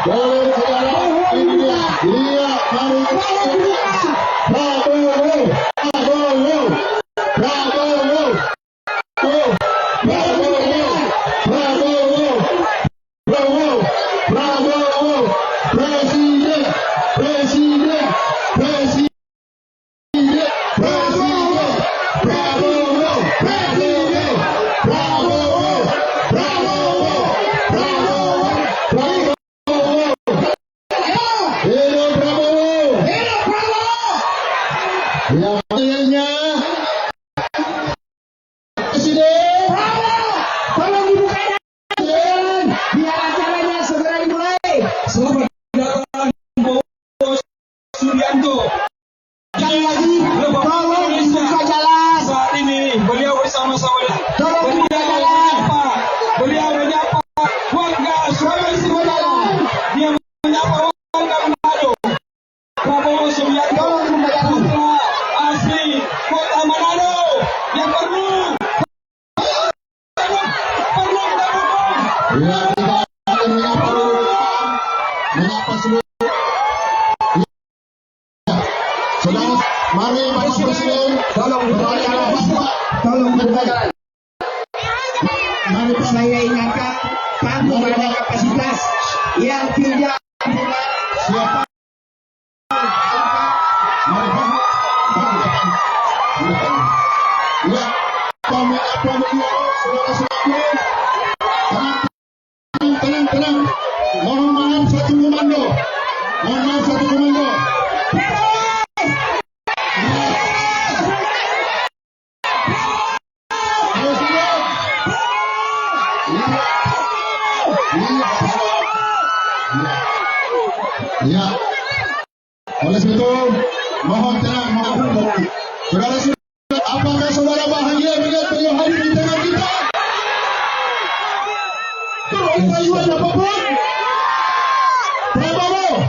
Boleh saudara, ini dia. Lihat, mari Prabowo, Prabowo, Prabowo, Prabowo, Prabowo, Prabowo, Prabowo, Presiden, Presiden, Presiden. Mari Bapak Presiden, tolong berjalan. Mari saya ingatkan, kamu ada kapasitas yang tidak siapa. Ya, tenang. Mohon maaf satu komando. Ya, oleh sebab itu mohon tenang. Saudara, apakah saudara bahagia melihat beliau hadir di tengah kita? Tujuan apapun, Prabowo.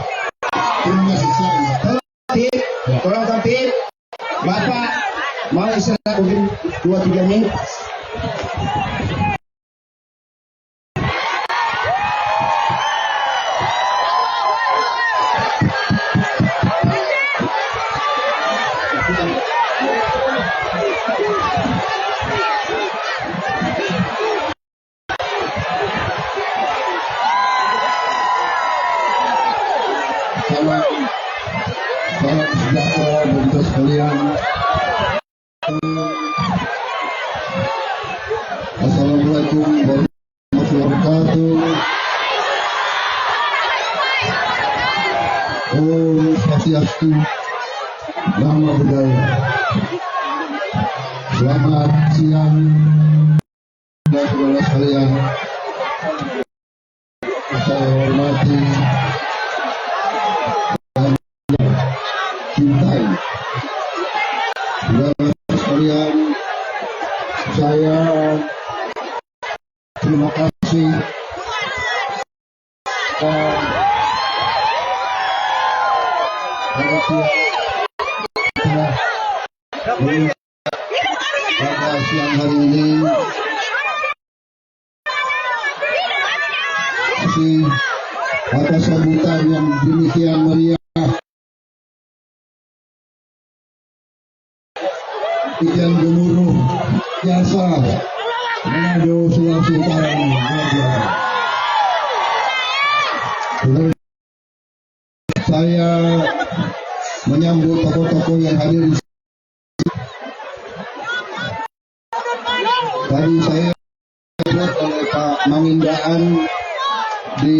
Terima kasih. Tolong tertib. Bapak mau istirahat mungkin 2-3 menit. Salam sejahtera bagi kita sekalian. Assalamualaikum warahmatullahi wabarakatuh. Om Swastiastu, Namo Buddhaya. Selamat siang dan saudara sekalian. Saya hormati cintai saudara sekalian, saya terima kasih dan pada siang hari ini atas sambutan yang demikian meriah Ijen Gemuruh Jasa Manado, Sulawesi Utara. Saya menyambut tokoh-tokoh yang hadir di sini. Tadi saya lihat oleh Pak Mangindaan di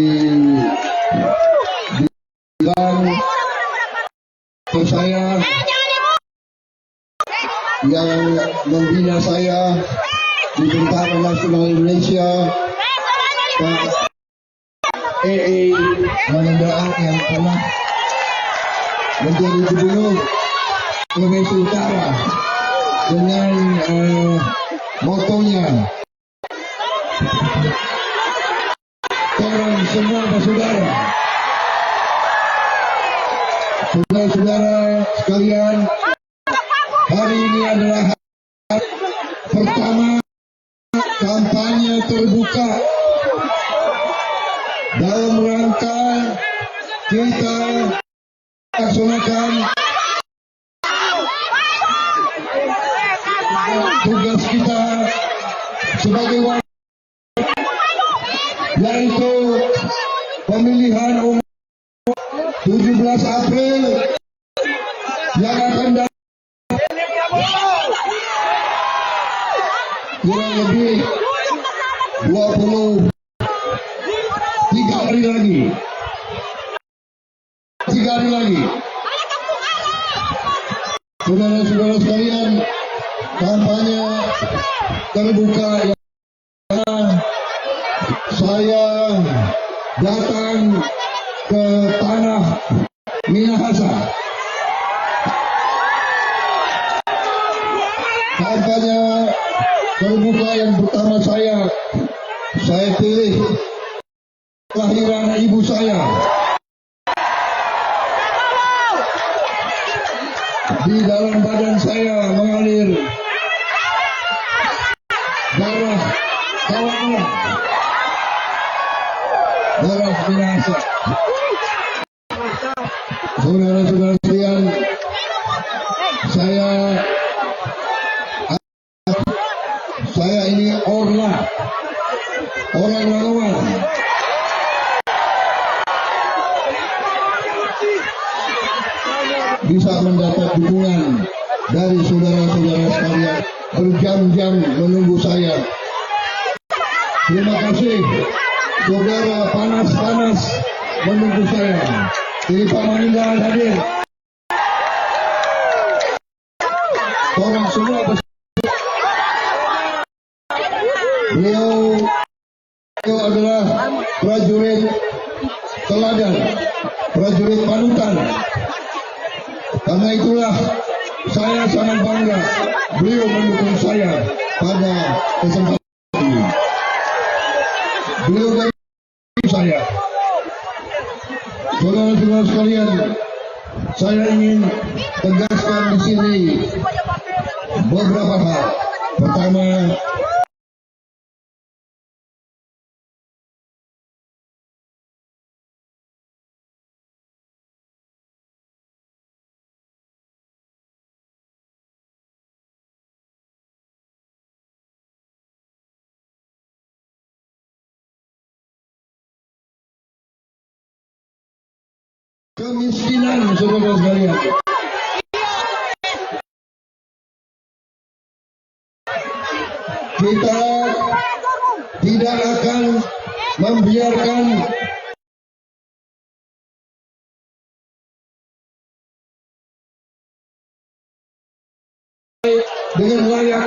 saya yang membina saya di Tentara Nasional Indonesia, Pak Mangindaan yang telah menjadi gubernur Sulawesi Utara dengan motonya tolong semua saudara sekalian, hari ini adalah hari pertama kampanye terbuka dalam rangka kita laksanakan tugas kita sebagai warga, yaitu pemilihan umum 17 April yang akan datang. Kurang lebih 23 hari lagi. 3 hari lagi. Saudara-saudara sekalian, kampanye terbuka yang saya datang ke tanah Minahasa. Kampanye terbuka yang pertama saya pilih kelahiran ibu saya. Di dalam badan saya mengalir darah kawangan, darah Minahasa. Saudara-saudara sekalian, saya ini orang lawan. Bisa mendapat dukungan dari saudara-saudara sekalian berjam-jam menunggu saya. Terima kasih saudara panas-panas menunggu saya. Jadi Pak Maninggal hadir. Orang semua beliau adalah prajurit teladan, prajurit panutan. Karena itulah saya sangat bangga beliau mendukung saya pada kesempatan ini. Beliau mendukung saya. Saudara-saudara sekalian, saya ingin tegaskan di sini beberapa hal. Pertama, kemiskinan, saudara sekalian. Kita tidak akan membiarkan dengan layak.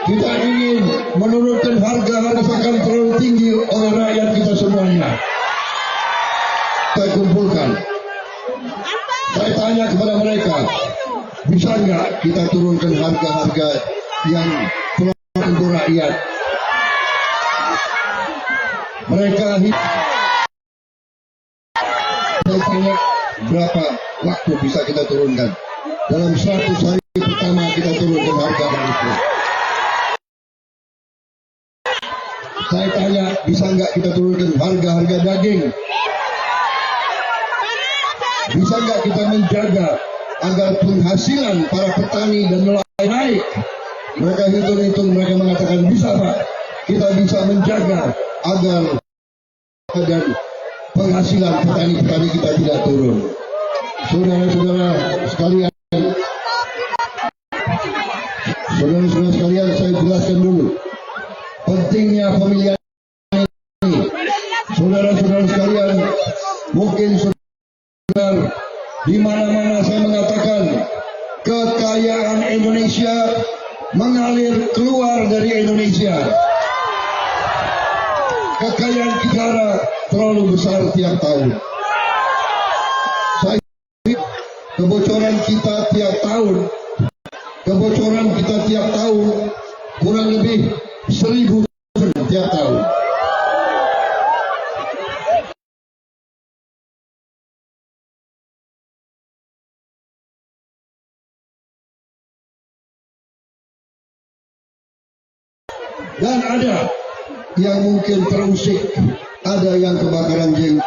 Kita ingin menurunkan harga pakan terlalu tinggi oleh rakyat kita semuanya. Saya kumpulkan. Saya tanya kepada mereka, bisa nggak kita turunkan harga-harga yang telah untuk rakyat? Mereka saya tanya berapa waktu bisa kita turunkan? Dalam 100 hari pertama kita turunkan harga itu. Saya tanya bisa nggak kita turunkan harga-harga daging? Bisa nggak kita menjaga agar penghasilan para petani dan nelayan naik? Mereka hitung-hitung, mereka mengatakan bisa Pak, kita bisa menjaga agar dan penghasilan petani-petani kita tidak turun. Saudara-saudara sekalian, saya jelaskan dulu pentingnya pemilihan ini. Saudara-saudara sekalian, mungkin di mana-mana saya mengatakan kekayaan Indonesia mengalir keluar dari Indonesia. Kekayaan negara terlalu besar tiap tahun. Kebocoran kita tiap tahun kurang lebih 1.000 tiap tahun. Dan ada yang mungkin terusik, ada yang kebakaran jenggot.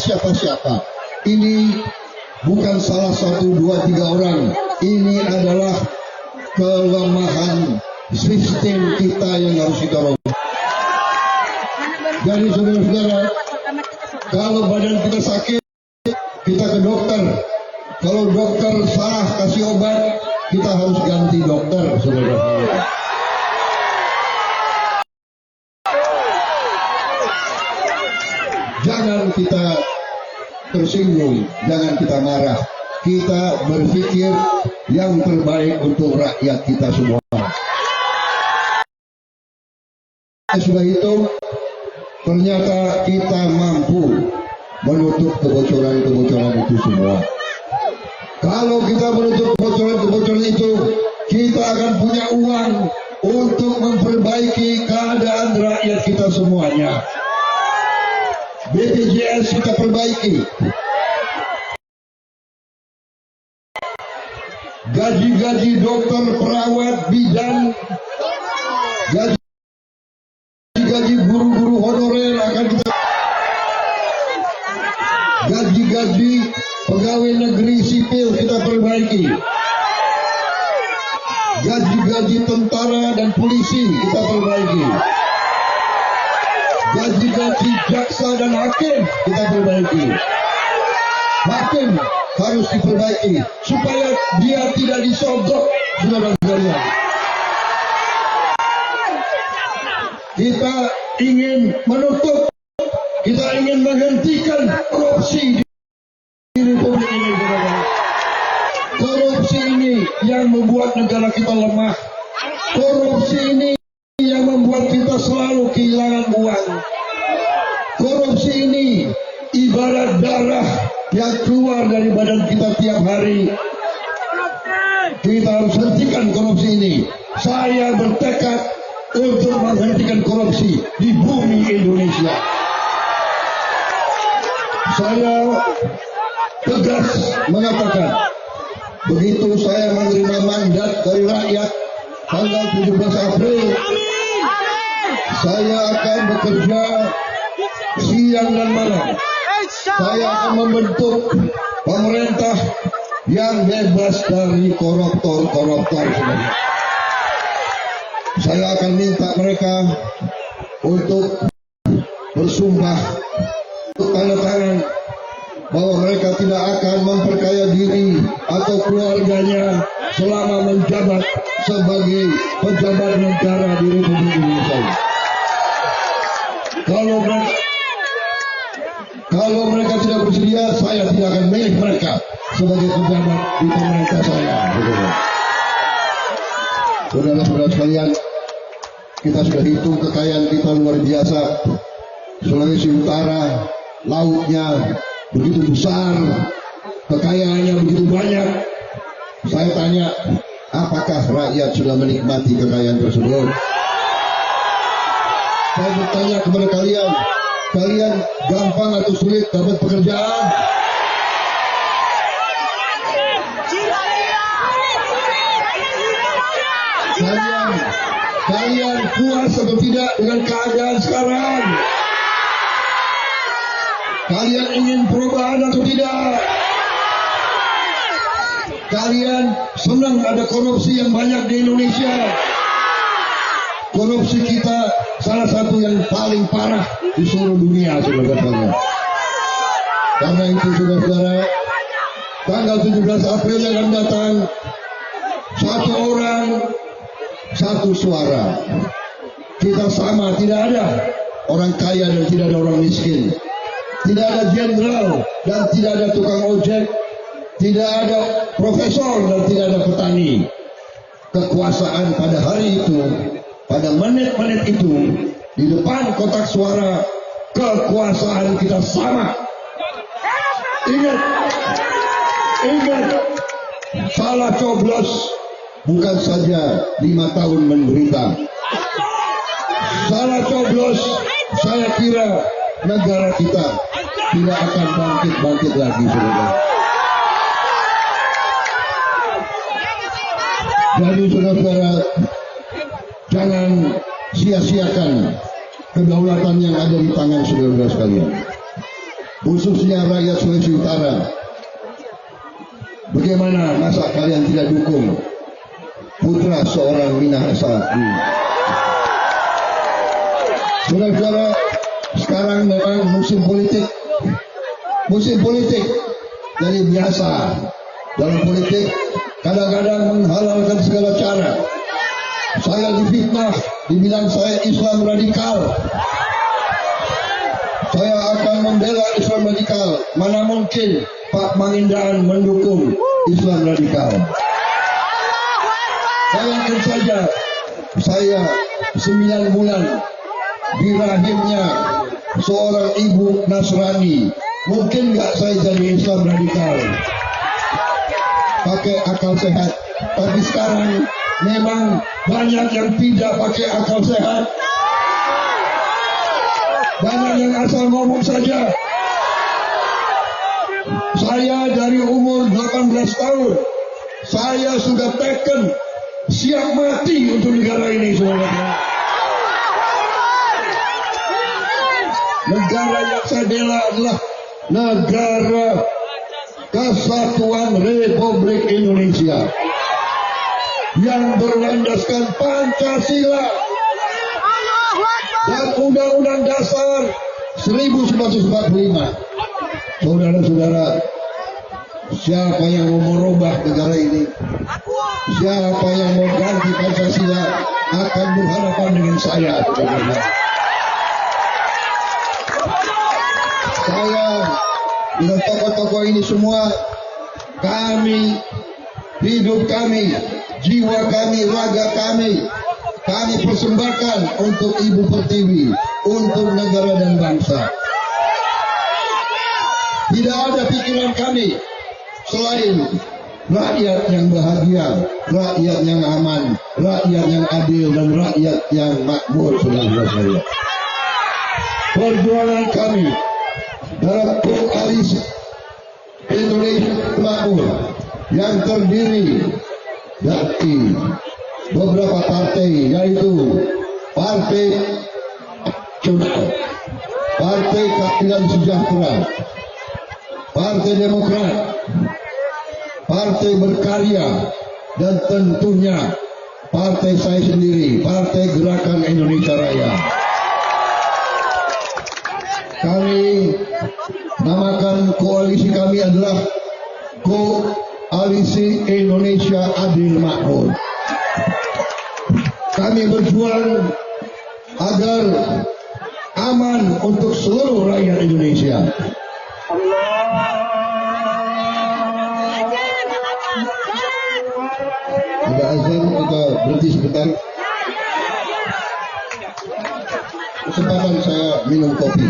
siapa-siapa. Ini bukan salah satu, dua, tiga orang. Ini adalah kelemahan sistem kita yang harus kita robah. Jadi saudara-saudara, kalau badan kita sakit, kita ke dokter. Kalau dokter salah kasih obat, kita harus ganti dokter, saudara-saudara. Jangan kita tersinggung, jangan kita marah. Kita berpikir yang terbaik untuk rakyat kita semua. Sudah itu, ternyata kita mampu menutup kebocoran-kebocoran itu semua. Kalau kita menutup kebocoran-kebocoran itu, kita akan punya uang untuk memperbaiki keadaan rakyat kita semuanya. BPJS kita perbaiki. Gaji-gaji dokter, perawat, bidan, gaji guru-guru honorer akan kita, gaji-gaji pegawai negeri sipil kita perbaiki, gaji-gaji tentara dan polisi kita perbaiki, gaji-gaji jaksa dan hakim kita perbaiki. Hakim harus diperbaiki supaya dia tidak disogok, saudara-saudara. Kita ingin menutup, kita ingin menghentikan korupsi di Republik ini, saudara. Korupsi ini yang membuat negara kita lemah. Korupsi ini yang membuat kita selalu kehilangan uang. Korupsi ini ibarat darah yang keluar dari badan kita tiap hari. Kita harus hentikan korupsi ini. Saya bertekad untuk menghentikan korupsi di bumi Indonesia. Saya tegas mengatakan, begitu saya menerima mandat dari rakyat tanggal 17 April, saya akan bekerja siang dan malam. Saya akan membentuk pemerintah yang bebas dari koruptor-koruptor. Saya akan minta mereka untuk bersumpah, untuk tanda tangan bahwa mereka tidak akan memperkaya diri atau keluarganya selama menjabat sebagai pejabat negara di Republik Indonesia. Kalau mereka tidak bersedia, saya tidak akan milih mereka sebagai pejabat di pemerintah saya. Saudara-saudara sekalian, kita sudah hitung kekayaan kita luar biasa. Sulawesi Utara, lautnya begitu besar, kekayaannya begitu banyak. Saya tanya, apakah rakyat sudah menikmati kekayaan tersebut? Saya bertanya kepada kalian, kalian gampang atau sulit dapat pekerjaan? Kalian puas atau tidak dengan keadaan sekarang? Kalian ingin perubahan atau tidak? Kalian senang ada korupsi yang banyak di Indonesia? Korupsi kita salah satu yang paling parah di seluruh dunia, saudara-saudara. Karena itu, saudara-saudara, tanggal 17 April yang akan datang, satu orang, satu suara. Kita sama, tidak ada orang kaya dan tidak ada orang miskin. Tidak ada jenderal dan tidak ada tukang ojek. Tidak ada profesor dan tidak ada petani. Kekuasaan pada hari itu, pada menit-menit itu, di depan kotak suara, kekuasaan kita sama. Ingat, salah coblos bukan saja 5 tahun menderita. Salah coblos, saya kira negara kita tidak akan bangkit lagi, saudara. Jadi saudara-saudara, jangan sia-siakan kedaulatan yang ada di tangan saudara-saudara sekalian. khususnya rakyat Sulawesi Utara. Bagaimana masa kalian tidak dukung putra seorang Minahasa? Saudara-saudara, sekarang memang musim politik. Jadi biasa dalam politik kadang-kadang menghalalkan segala cara. Saya difitnah, dibilang saya Islam radikal. Saya akan membela Islam radikal. Mana mungkin Pak Mangindaan mendukung Islam radikal. Bayangkan saja, saya 9 bulan di rahimnya seorang ibu Nasrani. Mungkin nggak saya jadi Islam radikal? Pakai akal sehat. Tapi sekarang memang banyak yang tidak pakai akal sehat. Banyak yang asal ngomong saja. Saya dari umur 18 tahun, saya sudah teken, siap mati untuk negara ini, saudara. Negara yang saya bela adalah negara Kesatuan Republik Indonesia yang berlandaskan Pancasila dan Undang-Undang Dasar 1945. Saudara-saudara, siapa yang mau merubah negara ini, siapa yang mau ganti Pancasila akan berhadapan dengan saya. Saya dengan tokoh-tokoh ini semua, kami, hidup kami, jiwa kami, raga kami persembahkan untuk Ibu Pertiwi, untuk negara dan bangsa. Tidak ada pikiran kami selain rakyat yang bahagia, rakyat yang aman, rakyat yang adil, dan rakyat yang makmur, saudara-saudara. Perjuangan kami dalam koalisi Indonesia Makmur yang terdiri dari beberapa partai, yaitu Partai Nasional, Partai Keadilan Sejahtera, Partai Demokrat, Partai Berkarya, dan tentunya partai saya sendiri, Partai Gerakan Indonesia Raya. Kami namakan koalisi kami adalah Koalisi Indonesia Adil Makmur. Kami berjuang agar aman untuk seluruh rakyat Indonesia. Ada azan, kita berhenti sebentar. Kesempatan saya minum kopi.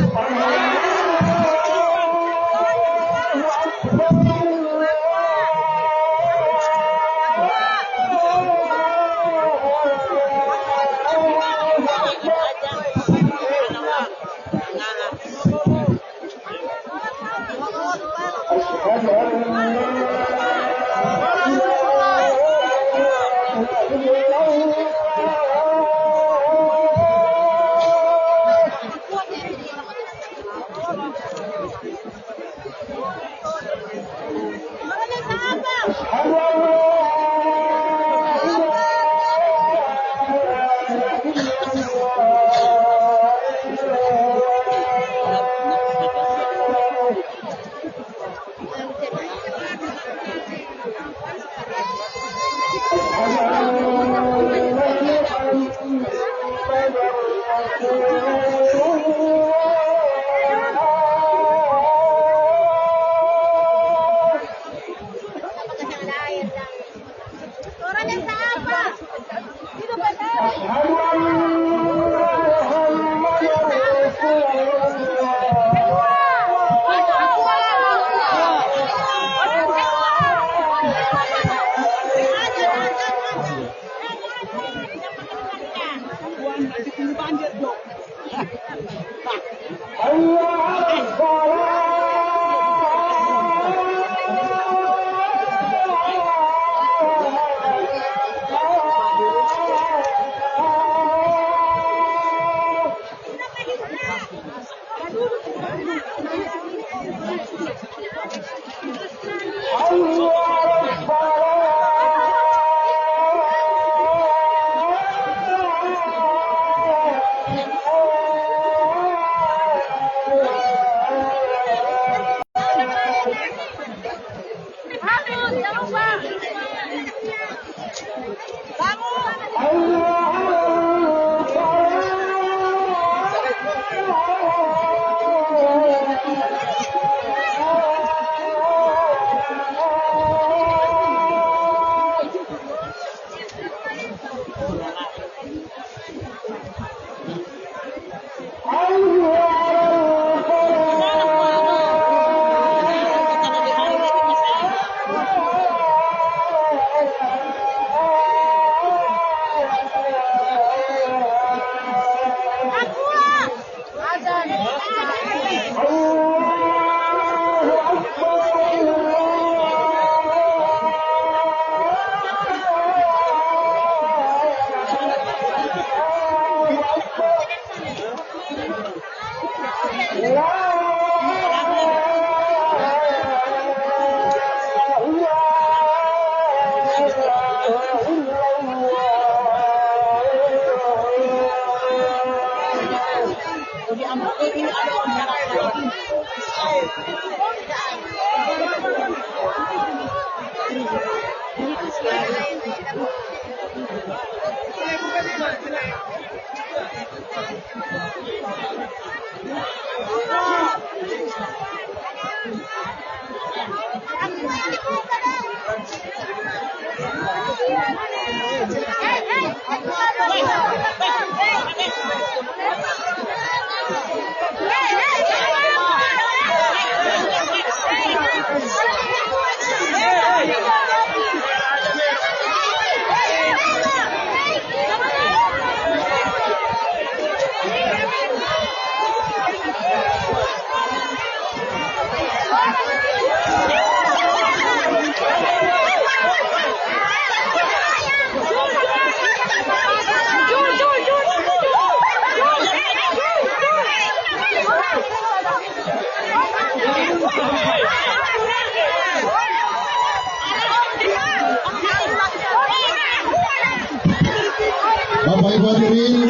Bapak Ibu hadirin,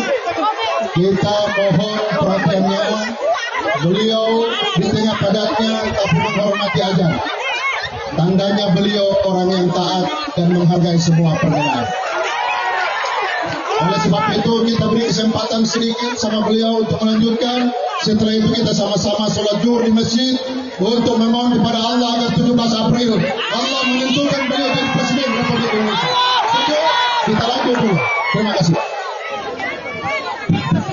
kita mohon perhatiannya. Beliau di tengah padatnya tapi menghormati azan. Tandanya beliau orang yang taat dan menghargai semua perbedaan. Oleh sebab itu kita beri kesempatan sedikit sama beliau untuk melanjutkan. Setelah itu kita sama-sama sholat zuhur di masjid untuk memohon kepada Allah agar 17 April Allah menentukan beliau jadi Presiden Republik Indonesia. Setuju? Kita lanjut dulu. Terima kasih.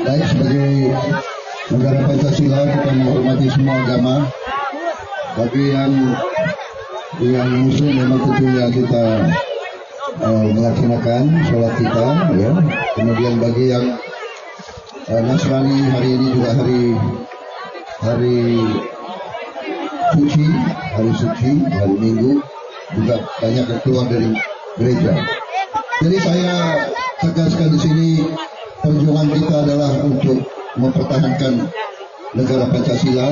Baik, sebagai negara Pancasila kita menghormati semua agama. Bagi yang muslim memang tentunya kita melaksanakan sholat kita, ya. Kemudian bagi yang Nasrani hari ini juga hari suci, hari Minggu juga banyak yang keluar dari gereja. Jadi saya tegaskan di sini perjuangan kita adalah untuk mempertahankan negara Pancasila,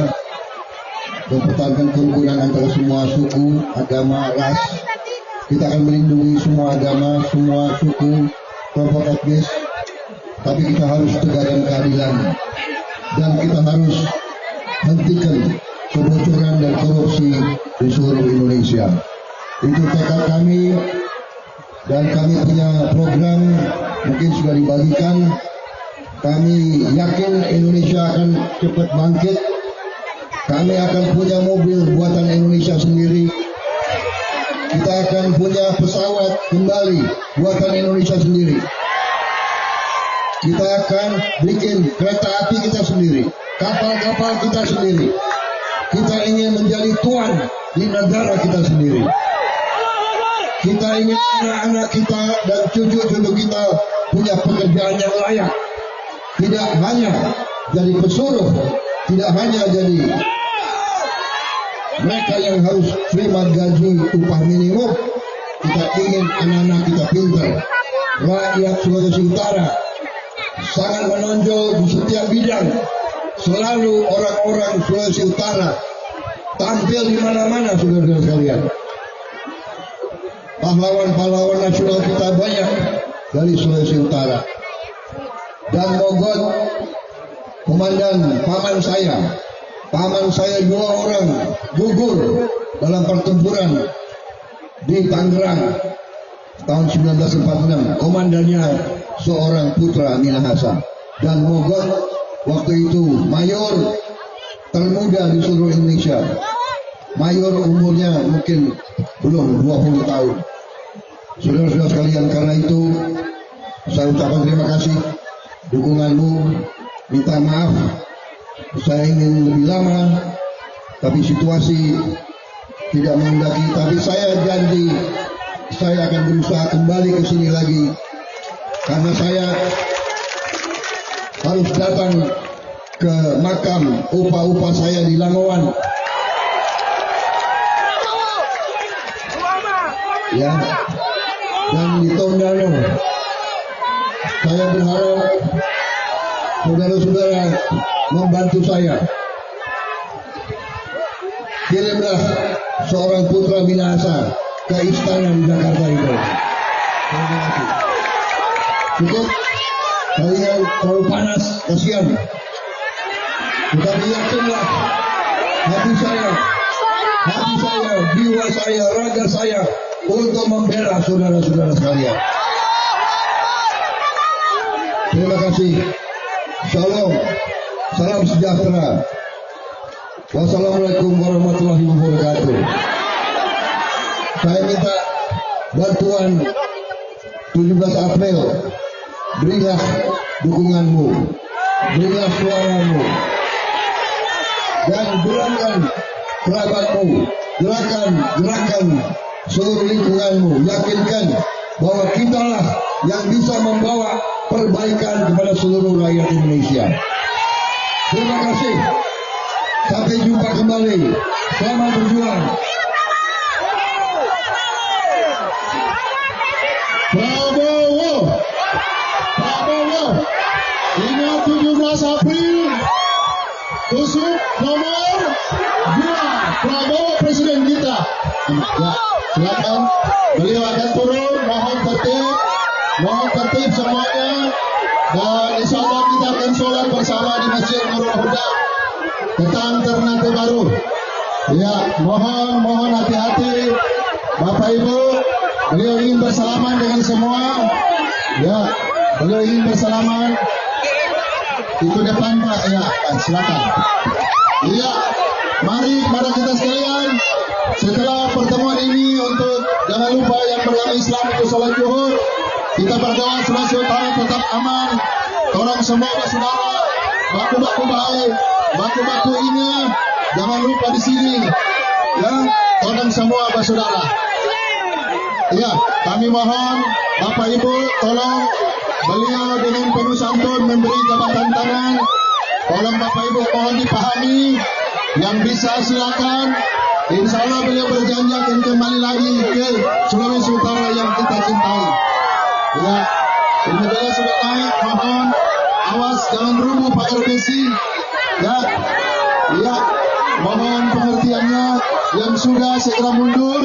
mempertahankan kerukunan antara semua suku, agama, ras. Kita akan melindungi semua agama, semua suku, kelompok etnis, tapi kita harus tegakkan keadilan dan kita harus hentikan kebocoran dan korupsi di seluruh Indonesia. Itu tekad kami dan kami punya program mungkin sudah dibagikan. Kami yakin Indonesia akan cepat bangkit. Kami akan punya mobil buatan Indonesia sendiri. Kita akan punya pesawat kembali buatan Indonesia sendiri. Kita akan bikin kereta api kita sendiri, kapal-kapal kita sendiri. Kita ingin menjadi tuan di negara kita sendiri. Kita ingin anak-anak kita dan cucu-cucu kita punya pekerjaan yang layak. Tidak hanya jadi pesuruh, tidak hanya jadi mereka yang harus terima gaji upah minimum. Kita ingin anak-anak kita pintar. Rakyat Sulawesi Utara sangat menonjol di setiap bidang. Selalu orang-orang Sulawesi Utara tampil di mana-mana, saudara-saudara sekalian. Pahlawan-pahlawan nasional kita banyak dari Sulawesi Utara. Dan Mogot, komandan paman saya 2 orang gugur dalam pertempuran di Tangerang tahun 1946. Komandannya seorang putra Minahasa. Dan Mogot waktu itu mayor termuda di seluruh Indonesia. Mayor umurnya mungkin belum 20 tahun. Saudara-saudara sekalian, karena itu saya ucapkan terima kasih dukunganmu. Minta maaf saya ingin lebih lama, tapi situasi tidak menghendaki. Tapi saya janji saya akan berusaha kembali ke sini lagi, karena saya harus datang ke makam opa-opa saya di Langowan. Ya, dan di Tondano. Saya berharap saudara-saudara membantu saya. Kirimlah seorang putra Minahasa ke istana di Jakarta itu. Terima kasih. Cukup. Kalian terlalu panas, kasihan. Tetapi yakinlah, hati saya, jiwa saya, raga saya untuk membela saudara-saudara sekalian. Terima kasih. Shalom. Salam sejahtera. Wassalamualaikum warahmatullahi wabarakatuh. Saya minta bantuan 17 April. Berilah dukunganmu, berilah suaramu, dan gerakkan kerabatmu, gerakan seluruh lingkunganmu. Yakinkan bahwa kitalah yang bisa membawa perbaikan kepada seluruh rakyat Indonesia. Terima kasih. Sampai jumpa kembali. Selamat berjuang. Prabowo. Ingat 17 April. Tusuk nomor 2. Prabowo presiden kita. Ya, silakan. Beliau akan turun. Mohon tertib semuanya. Dan insya Allah kita akan sholat bersama di Masjid Nurul Huda, Ketang Ternate Baru. Ya, mohon hati-hati Bapak Ibu. Beliau ingin bersalaman dengan semua. Ya, beliau ingin bersalaman. Itu depan Pak. Ya, silakan. Iya, mari kepada kita sekalian. Setelah pertemuan ini, untuk jangan lupa yang beragama Islam itu sholat zuhur. Kita berdoa Sulawesi Utara tetap aman. Tolong semua saudara, baku-baku baik, baku-baku ingat. Jangan lupa di sini. Ya, tolong semua saudara. Ya, kami mohon Bapak Ibu tolong beliau dengan penuh santun memberi jabatan tangan. Tolong Bapak Ibu mohon dipahami. Yang bisa silakan. Insya Allah beliau berjanji akan kembali lagi ke Sulawesi Utara yang kita cintai. Ya, ini beliau sudah naik. Mohon awas jangan rubuh Pak RPC. Ya, mohon pengertiannya. Yang sudah segera mundur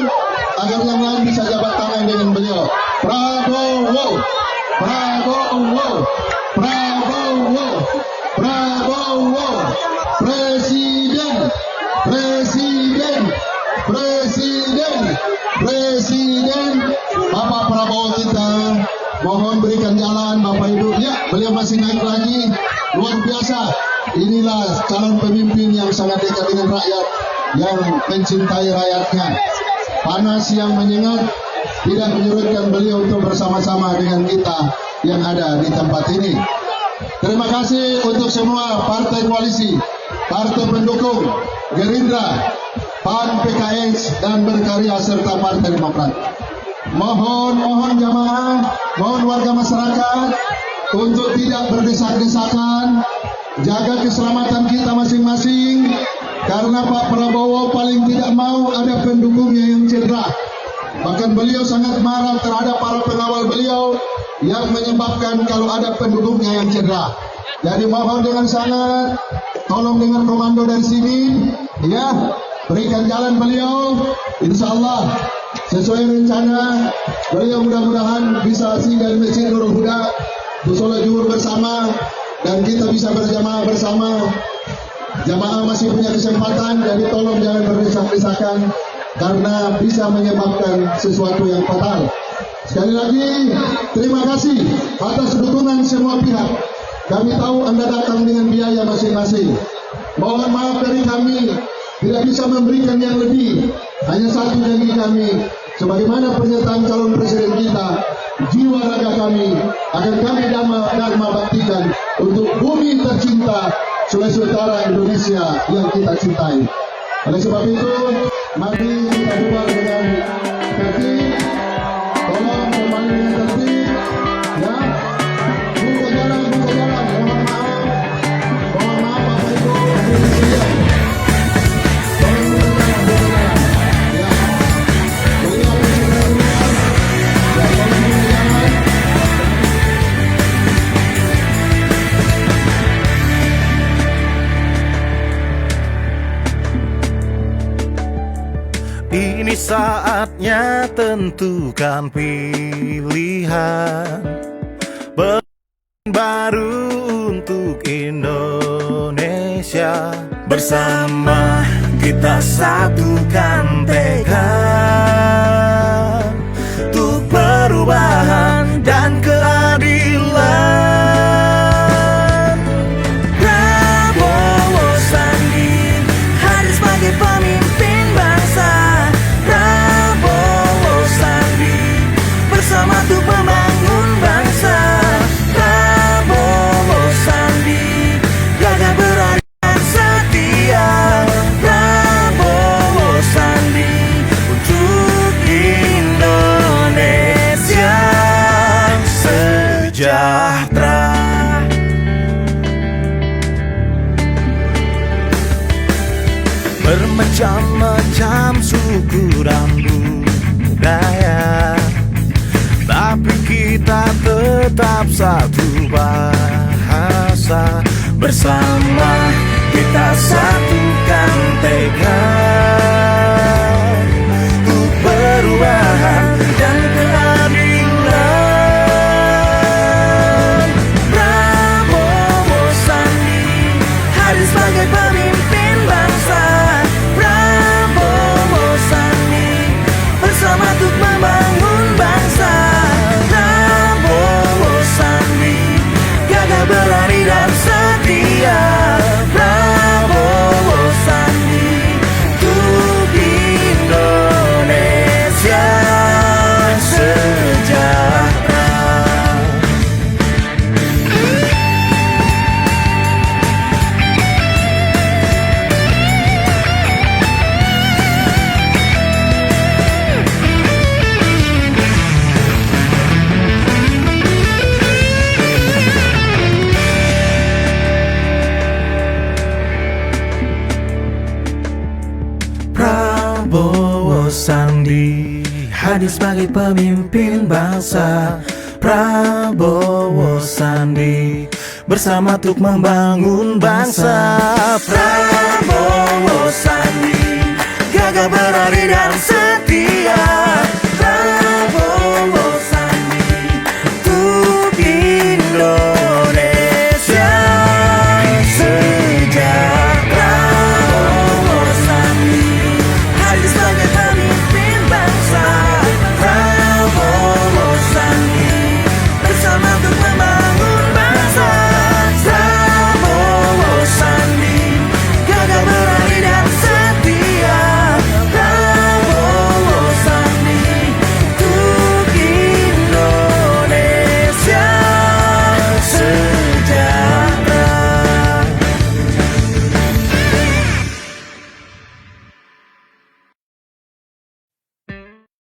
agar yang lain bisa jabat tangan dengan beliau. Prabowo, Prabowo, Prabowo, Prabowo, Presiden, Presiden, Presiden, Presiden. Bapak Prabowo kita mohon berikan jalan Bapak Ibu. Ya, beliau masih naik lagi. Luar biasa. Inilah calon pemimpin yang sangat dekat dengan rakyat, yang mencintai rakyatnya. Panas yang menyengat tidak menyurutkan beliau untuk bersama-sama dengan kita yang ada di tempat ini. Terima kasih untuk semua partai koalisi, partai pendukung, Gerindra, PAN, PKS, dan Berkarya, serta Partai Demokrat. Mohon jamaah, mohon warga masyarakat untuk tidak berdesak-desakan, jaga keselamatan kita masing-masing, karena Pak Prabowo paling tidak mau ada pendukungnya yang cedera. Bahkan beliau sangat marah terhadap para pengawal beliau yang menyebabkan kalau ada pendukungnya yang cedera. Jadi mohon dengan sangat, tolong dengan komando dari sini, ya, berikan jalan beliau, insya Allah sesuai rencana beliau mudah-mudahan bisa singgah di Masjid Nurul Huda, bersolat zuhur bersama, dan kita bisa berjamaah bersama. Jamaah masih punya kesempatan, jadi tolong jangan berdesak-desakan karena bisa menyebabkan sesuatu yang fatal. Sekali lagi, terima kasih atas dukungan semua pihak. Kami tahu Anda datang dengan biaya masing-masing. Mohon maaf dari kami, tidak bisa memberikan yang lebih. Hanya satu janji kami, sebagaimana pernyataan calon presiden kita, jiwa raga kami akan kami dharma baktikan untuk bumi tercinta Sulawesi Utara Indonesia yang kita cintai. Oleh sebab itu, mari kita bubar dengan tertib. Tolong kembali dengan tertib. Ya, buka jalan. Mohon maaf Bapak Ibu. Tolong buka jalan. Ya, beliau sudah keluar. Ya, tolong buka jalan. Ini saatnya tentukan pilihan baru untuk Indonesia. Bersama kita satukan tekad untuk perubahan dan keadilan. Prabowo Sandi hadir sebagai pemimpin bangsa. Bersama untuk membangun bangsa. Prabowo Sandi gagah berani dan setia. Prabowo Sandi untuk Indonesia sejahtera. Bermacam-macam suku dan budaya, tapi kita tetap satu bahasa. Bersama kita satukan tekad untuk perubahan dan keadilan. Prabowo Sandi hadir sebagai pemimpin bangsa. Prabowo Sandi bersama untuk membangun bangsa. Berani dan setia. Prabowo Sandi untuk Indonesia sejahtera. Prabowo Sandi hadir sebagai pemimpin bangsa. Prabowo Sandi bersama untuk membangun bangsa.